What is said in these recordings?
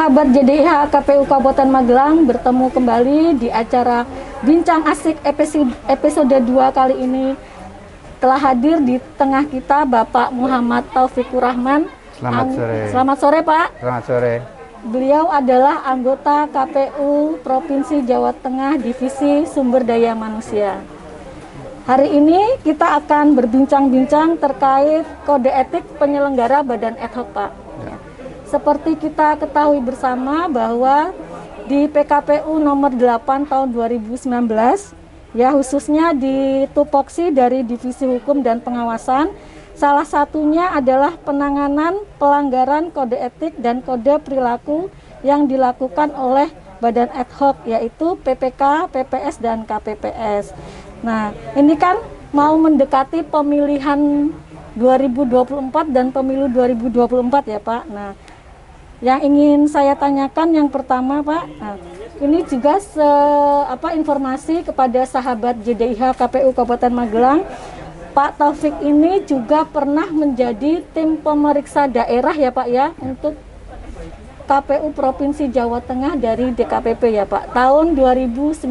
Sahabat JDIH KPU Kabupaten Magelang, bertemu kembali di acara Bincang Asik episode 2 kali ini. Telah hadir di tengah kita Bapak Muhammad Taufikur Rahman. Selamat sore. Selamat sore Pak. Selamat sore. Beliau adalah anggota KPU Provinsi Jawa Tengah Divisi Sumber Daya Manusia. Hari ini kita akan berbincang-bincang terkait kode etik penyelenggara badan ad hoc, Pak. Ya. Seperti kita ketahui bersama bahwa di PKPU nomor 8 tahun 2019, ya khususnya di tupoksi dari Divisi Hukum dan Pengawasan, salah satunya adalah penanganan pelanggaran kode etik dan kode perilaku yang dilakukan oleh badan ad hoc, yaitu PPK, PPS, dan KPPS. Nah, ini kan mau mendekati pemilihan 2024 dan pemilu 2024 ya Pak. Nah, yang ingin saya tanyakan yang pertama Pak, ini juga informasi kepada sahabat JDIH KPU Kabupaten Magelang. Pak Taufik ini juga pernah menjadi tim pemeriksa daerah ya Pak ya, untuk KPU Provinsi Jawa Tengah dari DKPP ya Pak, tahun 2019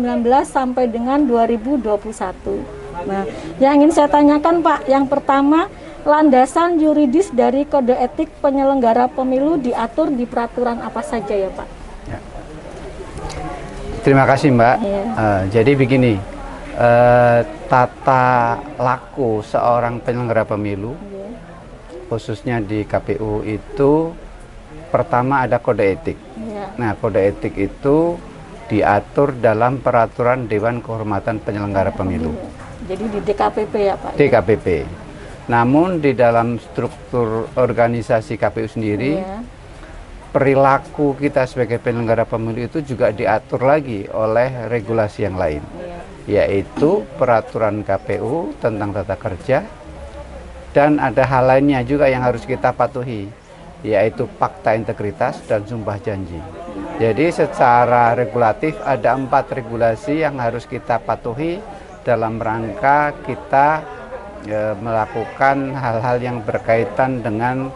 sampai dengan 2021. Nah, yang ingin saya tanyakan Pak, yang pertama, landasan yuridis dari kode etik penyelenggara pemilu diatur di peraturan apa saja ya Pak? Ya. Terima kasih Mbak. Ya. Jadi begini, tata laku seorang penyelenggara pemilu, Ya. khususnya di KPU itu pertama ada kode etik. Ya. Nah, kode etik itu diatur dalam peraturan Dewan Kehormatan Penyelenggara Pemilu. Jadi di DKPP ya Pak? DKPP. Namun di dalam struktur organisasi KPU sendiri, Ya. perilaku kita sebagai penyelenggara pemilu itu juga diatur lagi oleh regulasi yang lain, yaitu peraturan KPU tentang tata kerja, dan ada hal lainnya juga yang harus kita patuhi, yaitu fakta integritas dan sumpah janji. Jadi secara regulatif ada 4 regulasi yang harus kita patuhi dalam rangka kita melakukan hal-hal yang berkaitan dengan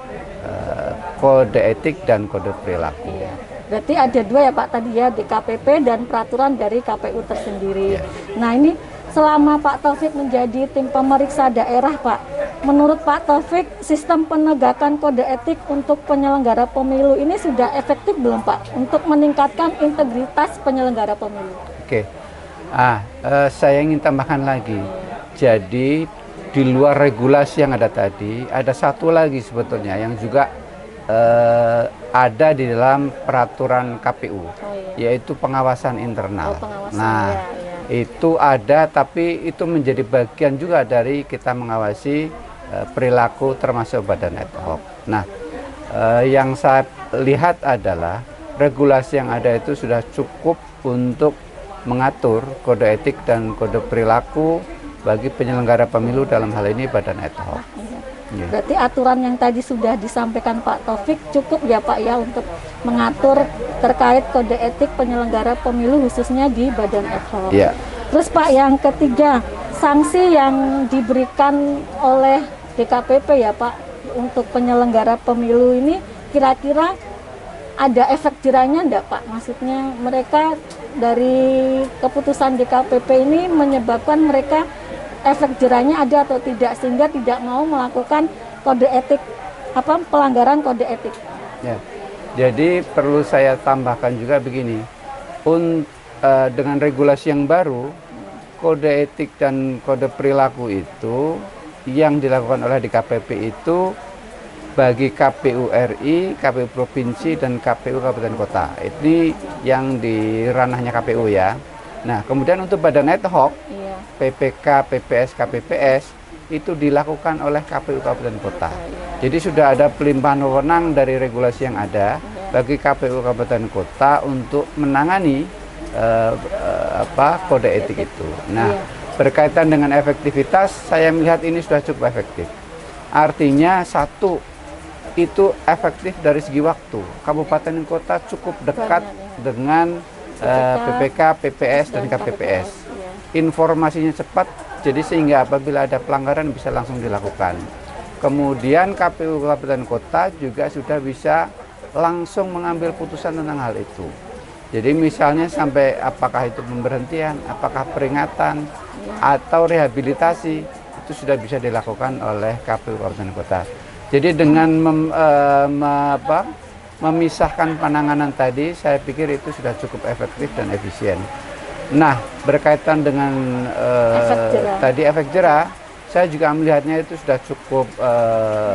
kode etik dan kode perilaku. Iya. Berarti ada 2 ya Pak tadi ya, DKPP dan peraturan dari KPU tersendiri. Ya. Nah, ini selama Pak Taufik menjadi tim pemeriksa daerah Pak, menurut Pak Taufik sistem penegakan kode etik untuk penyelenggara pemilu ini sudah efektif belum Pak untuk meningkatkan integritas penyelenggara pemilu? Oke. Saya ingin tambahkan lagi. Jadi di luar regulasi yang ada tadi, ada satu lagi sebetulnya yang juga ada di dalam peraturan KPU, yaitu pengawasan internal. Pengawasan, nah, itu ada, tapi itu menjadi bagian juga dari kita mengawasi perilaku termasuk badan ad hoc. Nah, yang saya lihat adalah regulasi yang ada itu sudah cukup untuk mengatur kode etik dan kode perilaku bagi penyelenggara pemilu, dalam hal ini badan ad hoc. Ya. Berarti aturan yang tadi sudah disampaikan Pak Taufik cukup ya Pak ya untuk mengatur terkait kode etik penyelenggara pemilu khususnya di badan ad hoc. Ya. Terus Pak, yang ketiga, sanksi yang diberikan oleh DKPP ya Pak untuk penyelenggara pemilu ini kira-kira ada efek jerahnya enggak Pak? Maksudnya mereka dari keputusan DKPP ini menyebabkan mereka efek jerahnya ada atau tidak, sehingga tidak mau melakukan kode etik, pelanggaran kode etik. Ya. Jadi perlu saya tambahkan juga begini, dengan regulasi yang baru, kode etik dan kode perilaku itu yang dilakukan oleh DKPP itu bagi KPU RI, KPU Provinsi, dan KPU Kabupaten Kota. Ini yang di ranahnya KPU ya. Nah, kemudian untuk badan ad hoc, PPK, PPS, KPPS, itu dilakukan oleh KPU Kabupaten Kota. Jadi sudah ada pelimpahan wewenang dari regulasi yang ada bagi KPU Kabupaten Kota untuk menangani kode etik itu. Nah, berkaitan dengan efektivitas, saya melihat ini sudah cukup efektif. Artinya satu, itu efektif dari segi waktu. Kabupaten dan kota cukup dekat dengan PPK, PPS, dan KPPS. Informasinya cepat, jadi sehingga apabila ada pelanggaran bisa langsung dilakukan. Kemudian KPU Kabupaten Kota juga sudah bisa langsung mengambil putusan tentang hal itu. Jadi misalnya sampai apakah itu pemberhentian, apakah peringatan, atau rehabilitasi, itu sudah bisa dilakukan oleh KPU Kabupaten Kota. Jadi dengan memisahkan penanganan tadi, saya pikir itu sudah cukup efektif dan efisien. Nah, berkaitan dengan tadi efek jerah, saya juga melihatnya itu sudah cukup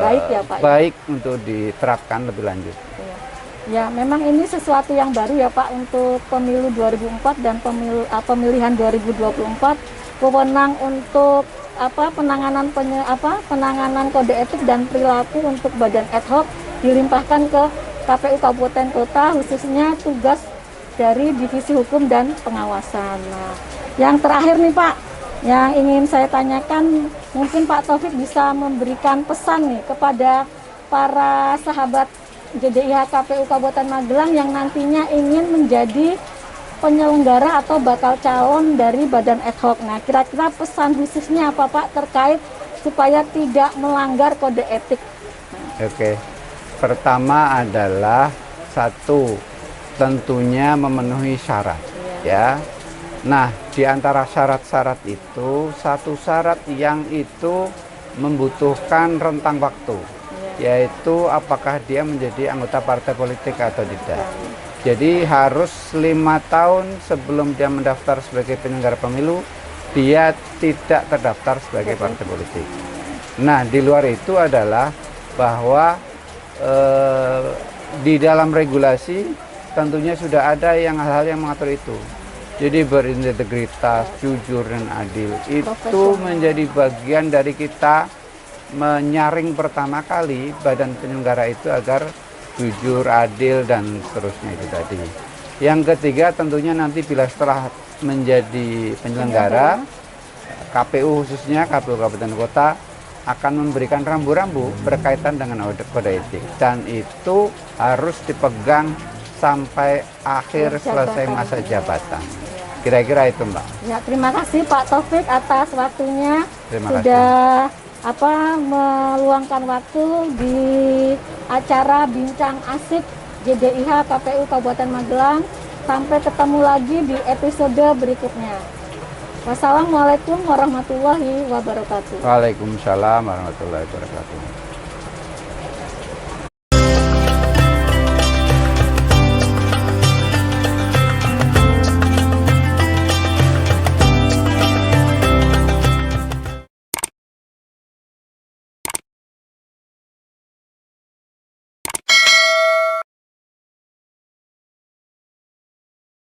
Baik ya, Pak, ya? baik untuk diterapkan lebih lanjut. Ya, memang ini sesuatu yang baru ya Pak untuk pemilu 2004 dan pemilihan 2024. Wewenang untuk penanganan kode etik dan perilaku untuk badan ad hoc dilimpahkan ke KPU Kabupaten Kota, khususnya tugas dari Divisi Hukum dan Pengawasan. Nah, yang terakhir nih Pak, yang ingin saya tanyakan, mungkin Pak Taufik bisa memberikan pesan nih kepada para sahabat JDIH KPU Kabupaten Magelang yang nantinya ingin menjadi penyelenggara atau bakal calon dari badan ad hoc. Nah, kira-kira pesan khususnya apa Pak terkait supaya tidak melanggar kode etik? Oke, pertama adalah satu, tentunya memenuhi syarat, ya. Nah, di antara syarat-syarat itu, satu syarat yang itu membutuhkan rentang waktu, yaitu apakah dia menjadi anggota partai politik atau tidak. Jadi harus 5 tahun sebelum dia mendaftar sebagai penyelenggara pemilu, dia tidak terdaftar sebagai partai politik. Nah, di luar itu adalah bahwa di dalam regulasi tentunya sudah ada hal-hal yang mengatur itu. Jadi berintegritas, jujur dan adil itu menjadi bagian dari kita menyaring pertama kali badan penyelenggara itu agar jujur, adil, dan seterusnya itu tadi. Yang ketiga tentunya nanti bila setelah menjadi penyelenggara, KPU khususnya KPU Kabupaten Kota akan memberikan rambu-rambu berkaitan dengan kode etik. Dan itu harus dipegang sampai akhir selesai masa jabatan. Kira-kira itu Mbak. Ya, terima kasih Pak Taufik atas waktunya. Terima Sudah meluangkan waktu di acara Bincang Asik JDIH KPU Kabupaten Magelang. Sampai ketemu lagi di episode berikutnya. Wassalamualaikum warahmatullahi wabarakatuh. Waalaikumsalam warahmatullahi wabarakatuh.